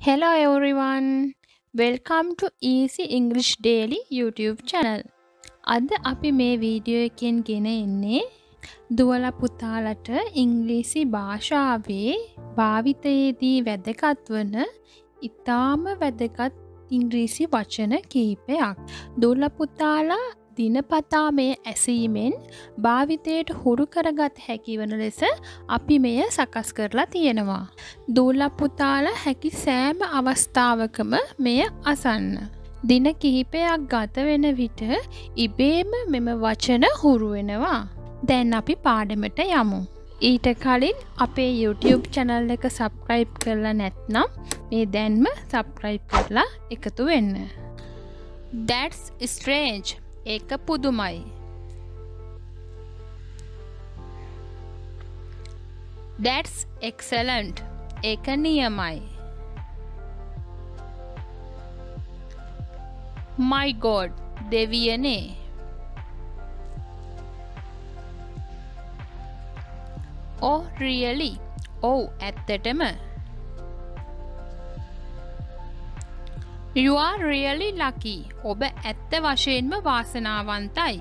Hello everyone. Welcome to Easy English Daily YouTube channel. අද අපි මේ වීඩියෝ එකෙන් ගෙන එන්නේ දුවලා පුතාලට ඉංග්‍රීසි භාෂාවේ භාවිතයේදී වැදගත් වන ඉතාම වැදගත් ඉංග්‍රීසි වචන කිහිපයක්. දුවලා පුතාලා දිනපතා මේ ඇසීමෙන් භාවිතයට හුරු කරගත් හැකි වන ලෙස අපි මෙය සකස් කරලා තියෙනවා. දුවලා පුතාලා හැකි සෑම අවස්ථාවකම මෙය අසන්න. දින කිහිපයක් ගත වෙන විට ඉබේම මෙම වචන හුරු වෙනවා. දැන් අපි පාඩමට යමු. ඊට කලින් අපේ YouTube channel එක subscribe කරලා නැත්නම් මේ දැන්ම subscribe කරලා එකතු වෙන්න. That's strange. ඒක පුදුමයි. That's excellent. ඒක නියමයි. My God, දෙවියනේ. Oh really? ඔව් ඇත්තටම. You are really lucky. ඔබ ඇත්ත වශයෙන්ම වාසනාවන්තයි.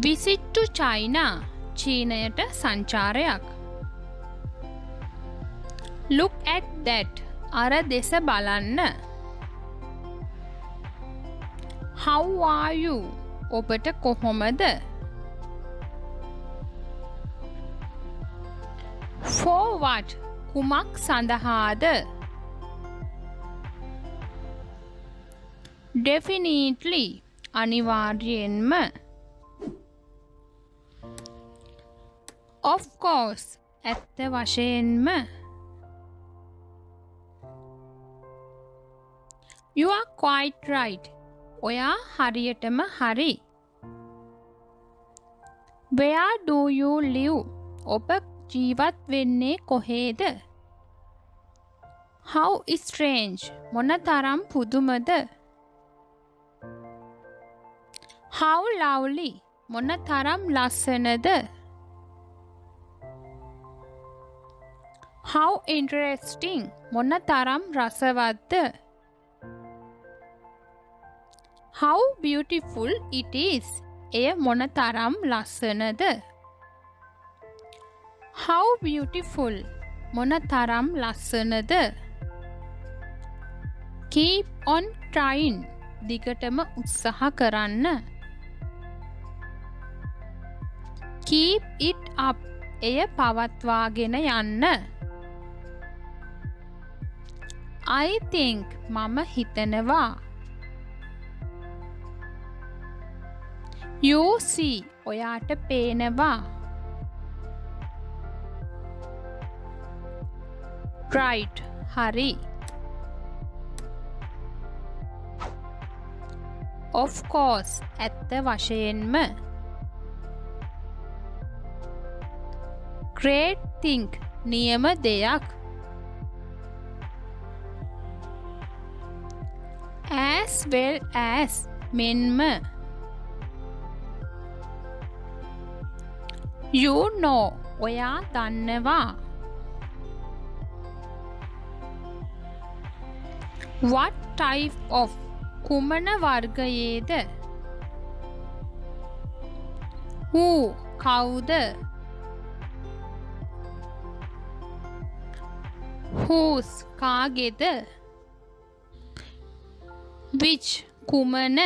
Visit to China. චීනයට සංචාරයක්. Look at that. අර දෙස බලන්න. How are you? ඔබට කොහොමද? For what? කුමක් සඳහාද? Definitely. අනිවාර්යෙන්ම. Of course. ඇත්ත වශයෙන්ම. You are quite right. ඔයා හරියටම හරි. Where do you live? ඔබ ජීවත් වෙන්නේ කොහේද? How strange. මොන තරම් පුදුමද? How lovely. මොන තරම් ලස්සනද? How interesting. මොන තරම් රසවත්ද? How beautiful it is. එය මොන තරම් ලස්සනද? How beautiful. මොන තරම් ලස්සනද? Keep on trying. දිගටම උත්සාහ කරන්න. Keep it up. එය පවත්වාගෙන යන්න. I think. මම හිතනවා. You see. ඔයාට පේනවා. Right. හරි. Of course. ඇත්ත වශයෙන්ම. Great thing. නියම දෙයක්. As well as. මෙන්ම. You know. ඔයා දන්නවා. What type of. කුමන වර්ගයේද? Who. කවුද? Whose. කාගේද? Which. කුමන?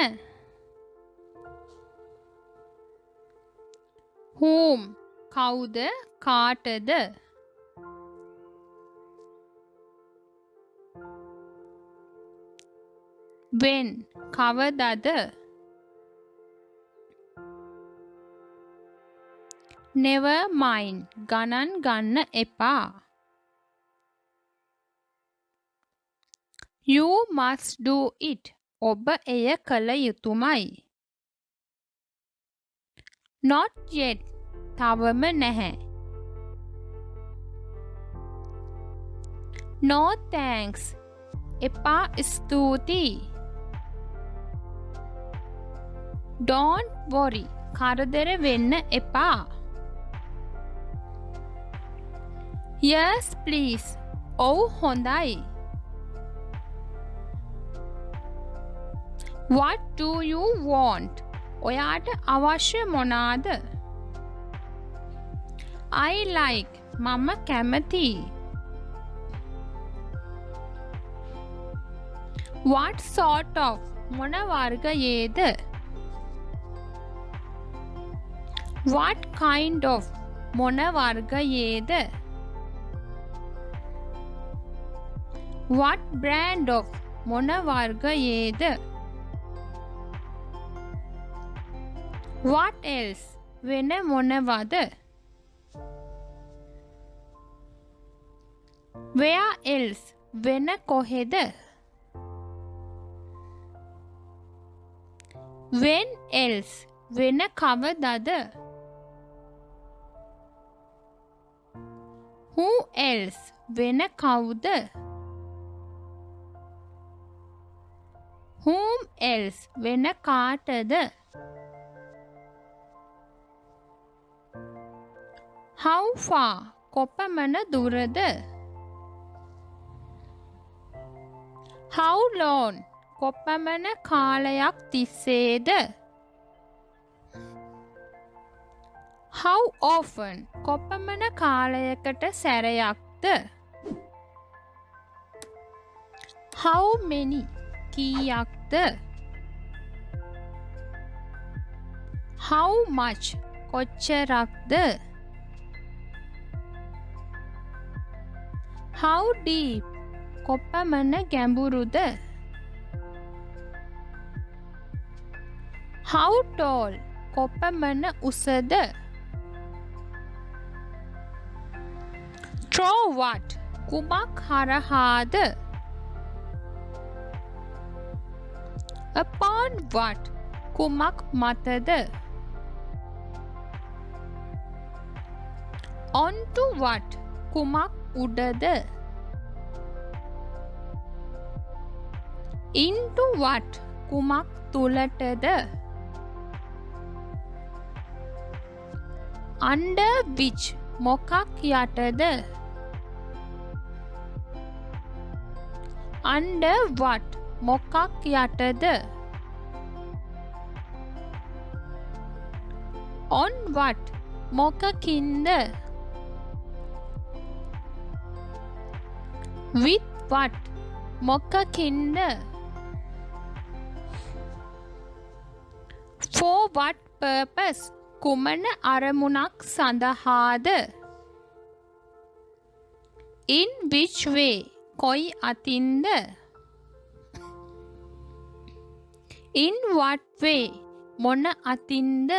Whom. කවුද? කාටද? When. කවදද? Never mind. ගණන් ගන්න එපා. You must do it. ඔබ එය කළ යුතුමයි. Not yet. තවම නැහැ. No thanks. එපා ස්තුතියි. Don't worry. කරදර වෙන්න එපා. Yes please. ඔව් හොඳයි. What do you want? ඔයාට අවශ්‍ය මොනාද? I like. මම කැමතියි. What sort of? මොන වර්ගයේද? What kind of? මොන වර්ගයේද? What brand of? මොන වර්ගයේද? What else? වෙන මොනවද? Where else? වෙන කොහෙද? When else? වෙන කවදද? Who else? වෙන කවුද? Whom else? වෙන කාටද? How far? කොපමණ දුරද? How long? කොපමණ කාලයක් තිස්සේද? How often? කොපමණ කාලයකට සැරයක්ද? How many? කීයක්ද? How much? කොච්චරක්ද? How deep? කොපමණ ගැඹුරුද? How tall? කොපමණ උසද? Through what? කුමක් හරහාද? Upon what? කුමක් මතද? Onto what? කුමක් උඩද? Into what? කුමක් තුලටද? Under which? මොකක් යටද? Under what? මොකක් යටද? On what? මොකකින්ද? With what? මොකකින්ද? For what purpose? කුමන අරමුණක් සඳහාද? In which way? කොයි අතින්ද? In what way? මොන අතින්ද?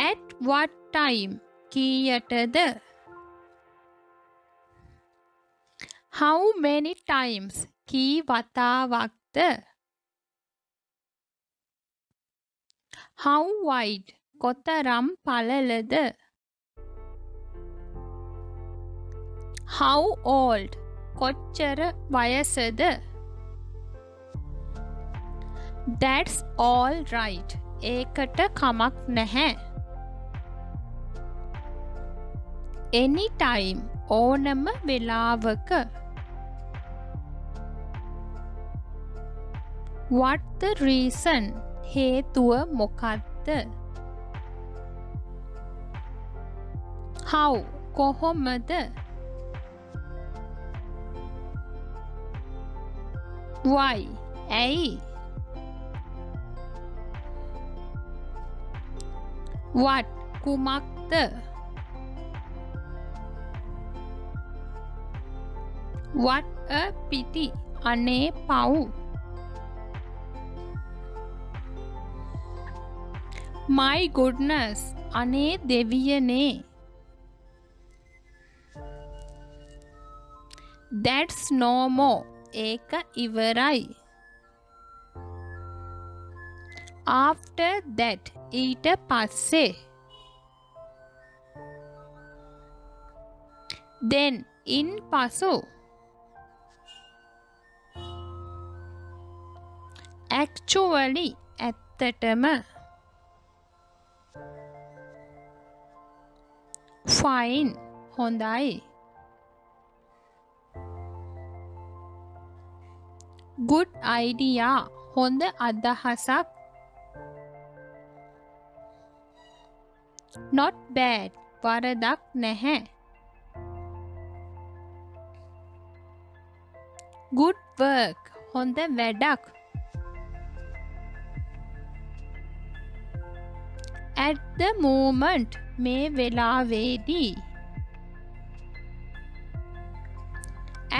At what time? කීයටද? How many times? Key වතාවක්ද? How wide? කොතරම් පළලද? How old? කොච්චර වයසද? That's all right. ඒකට කමක් නැහැ. Anytime. ඕනම වෙලාවක. What the reason? හේතුව මොකක්ද? How? කොහොමද? Why? ඇයි? What? කුමක්ද? What a pity. අනේ පව්. My goodness. අනේ දෙවියනේ. That's no more. ඒක ඉවරයි. After that. ඊට පස්සේ. Then. ඉන් පසු. Actually. ඇත්තටම. fine හොඳයි. good idea හොඳ අදහසක්. not bad වරදක් නැහැ. good work හොඳ වැඩක්. at the moment මේ වෙලාවේදී.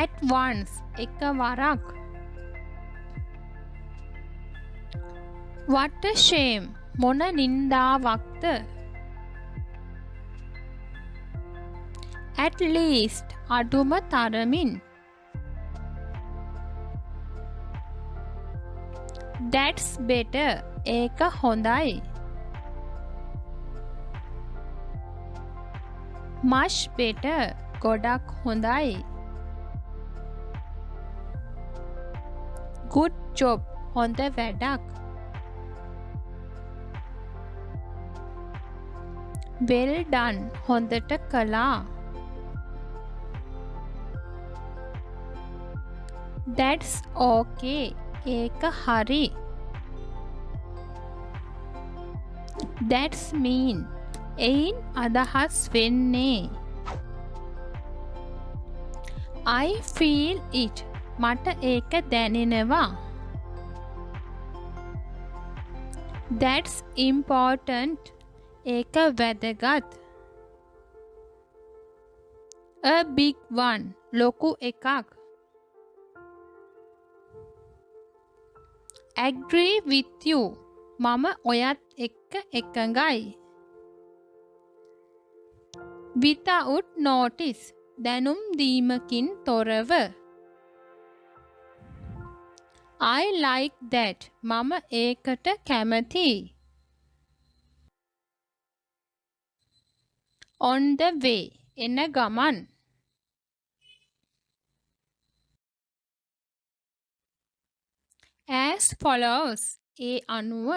at once එකවරක්. what a shame මොන නින්දාවක්ද. at least අඩුම තරමින්. that's better ඒක හොඳයි. much better ගොඩක් හොඳයි. good job හොඳ වැඩක්. well done හොඳට කළා. that's okay ඒක හරි. that's mean එයින් අදහස් වෙන්නේ. I feel it මට ඒක දැනෙනවා. that's important ඒක වැදගත්. a big one ලොකු එකක්. agree with you මම ඔයත් එක්ක එකඟයි. without notice දැනුම් දීමකින් තොරව. I like that මම ඒකට කැමතියි. on the way එන ගමන්. as follows ඒ අනුව.